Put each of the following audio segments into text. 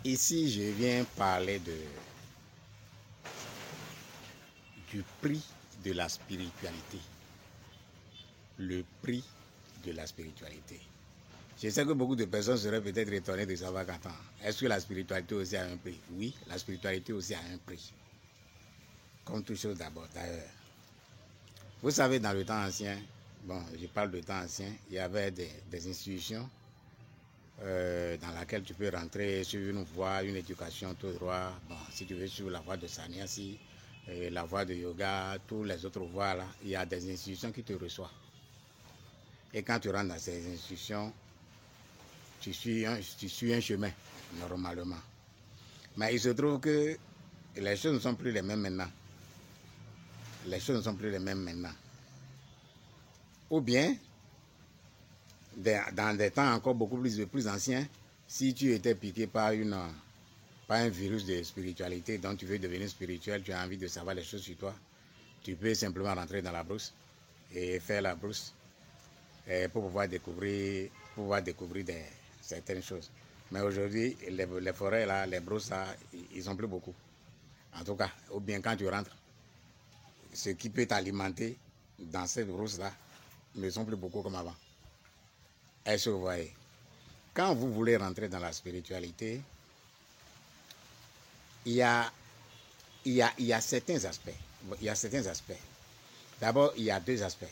Ici, je viens parler du prix de la spiritualité. Le prix de la spiritualité. Je sais que beaucoup de personnes seraient peut-être étonnées de savoir qu'attends, est-ce que la spiritualité aussi a un prix? Oui, la spiritualité aussi a un prix. Comme toute chose d'abord, d'ailleurs. Vous savez, dans le temps ancien, bon, je parle de temps ancien, il y avait des institutions dans laquelle tu peux rentrer, suivre une voie, une éducation, tout droit. Bon, si tu veux suivre la voie de sannyasi, la voie de yoga, tous les autres voies là, il y a des institutions qui te reçoivent. Et quand tu rentres dans ces institutions, tu suis un chemin, normalement. Mais il se trouve que les choses ne sont plus les mêmes maintenant. Les choses ne sont plus les mêmes maintenant. Ou bien, dans des temps encore beaucoup plus anciens, si tu étais piqué par un virus de spiritualité, dont tu veux devenir spirituel, tu as envie de savoir les choses sur toi, tu peux simplement rentrer dans la brousse et faire la brousse pour pouvoir découvrir certaines choses. Mais aujourd'hui, les forêts, là, les brousses, là, ils sont plus beaucoup. En tout cas, ou bien quand tu rentres, ce qui peut t'alimenter dans cette brousse-là ne sont plus beaucoup comme avant. Est-ce que vous voyez? Quand vous voulez rentrer dans la spiritualité, il y a certains aspects. Il y a certains aspects. D'abord, il y a deux aspects.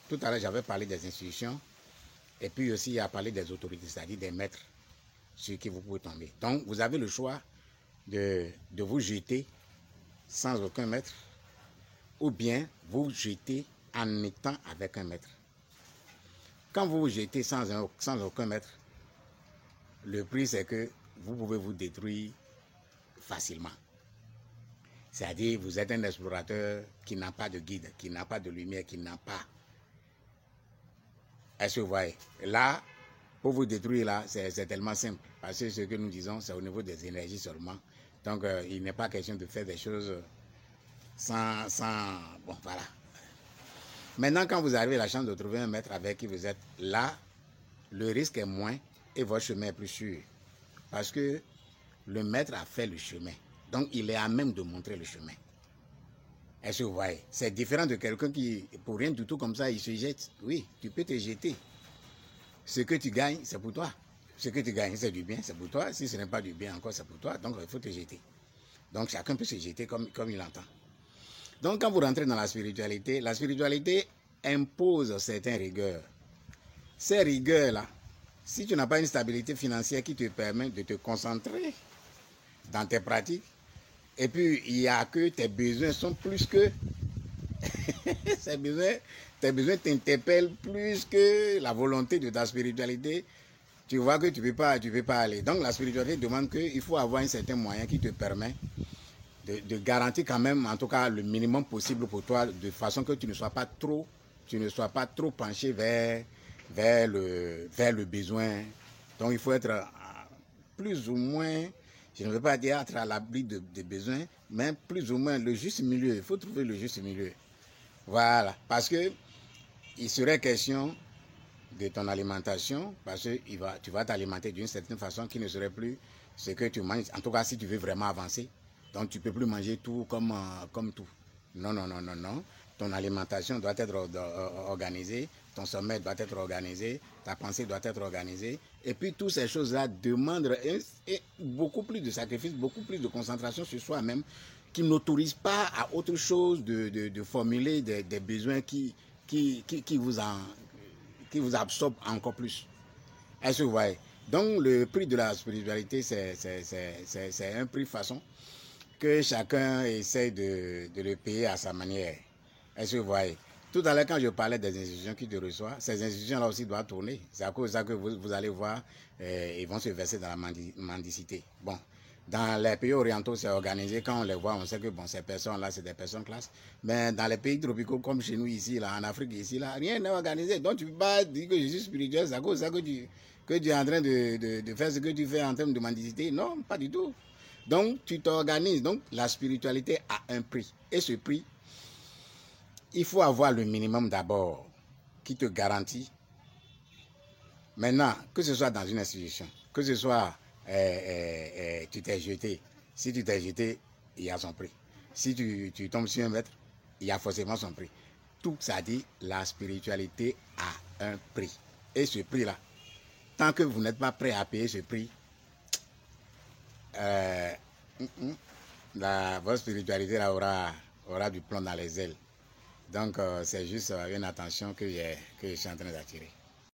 Tout à l'heure, j'avais parlé des institutions et puis aussi, il y a parlé des autorités, c'est-à-dire des maîtres sur qui vous pouvez tomber. Donc, vous avez le choix de vous jeter sans aucun maître ou bien vous jeter en étant avec un maître. Quand vous vous jetez sans aucun maître, le prix c'est que vous pouvez vous détruire facilement. C'est-à-dire vous êtes un explorateur qui n'a pas de guide, qui n'a pas de lumière, qui n'a pas. Est-ce que vous voyez? Là, pour vous détruire, là, c'est tellement simple. Parce que ce que nous disons, c'est au niveau des énergies seulement. Donc, il n'est pas question de faire des choses sans... Bon, voilà. Maintenant, quand vous avez la chance de trouver un maître avec qui vous êtes, là, le risque est moins et votre chemin est plus sûr. Parce que le maître a fait le chemin. Donc, il est à même de montrer le chemin. Est-ce que vous voyez? C'est différent de quelqu'un qui, pour rien du tout comme ça, il se jette. Oui, tu peux te jeter. Ce que tu gagnes, c'est pour toi. Ce que tu gagnes, c'est du bien, c'est pour toi. Si ce n'est pas du bien encore, c'est pour toi. Donc, il faut te jeter. Donc, chacun peut se jeter comme il entend. Donc, quand vous rentrez dans la spiritualité impose certaines rigueurs. Ces rigueurs-là, si tu n'as pas une stabilité financière qui te permet de te concentrer dans tes pratiques, et puis il y a que tes besoins sont plus que... tes besoins t'interpellent plus que la volonté de ta spiritualité, tu vois que tu ne peux pas aller. Donc la spiritualité demande qu'il faut avoir un certain moyen qui te permet de garantir quand même, en tout cas, le minimum possible pour toi, de façon que tu ne sois pas trop penché vers le besoin. Donc il faut être plus ou moins, je ne veux pas dire être à l'abri de besoins, mais plus ou moins le juste milieu. Il faut trouver le juste milieu. Voilà, parce que il serait question de ton alimentation, parce que tu vas t'alimenter d'une certaine façon qui ne serait plus ce que tu manges. En tout cas, si tu veux vraiment avancer, donc tu ne peux plus manger tout comme tout. Non, non, non, non, non. Ton alimentation doit être organisée, ton sommeil doit être organisé, ta pensée doit être organisée. Et puis toutes ces choses-là demandent beaucoup plus de sacrifices, beaucoup plus de concentration sur soi-même, qui n'autorise pas à autre chose de formuler des besoins qui vous absorbent encore plus. Est-ce que vous voyez? Donc le prix de la spiritualité, c'est un prix façon que chacun essaie de le payer à sa manière. Est-ce que vous voyez? Tout à l'heure, quand je parlais des institutions qui te reçoivent, ces institutions-là aussi doivent tourner. C'est à cause de ça que vous allez voir, ils vont se verser dans la mendicité. Bon, dans les pays orientaux, c'est organisé. Quand on les voit, on sait que bon, ces personnes-là, c'est des personnes classes. Mais dans les pays tropicaux, comme chez nous ici, là, en Afrique ici, là, rien n'est organisé. Donc tu ne peux pas dire que je suis spirituel, c'est à cause de ça que tu es en train de faire ce que tu fais en termes de mendicité. Non, pas du tout. Donc tu t'organises. Donc la spiritualité a un prix. Et ce prix, il faut avoir le minimum d'abord qui te garantit. Maintenant, que ce soit dans une institution, que ce soit tu t'es jeté. Si tu t'es jeté, il y a son prix. Si tu tombes sur un maître, il y a forcément son prix. Tout ça dit, la spiritualité a un prix. Et ce prix-là, tant que vous n'êtes pas prêt à payer ce prix, votre spiritualité là, aura du plomb dans les ailes. Donc, c'est juste une attention que je suis en train d'attirer.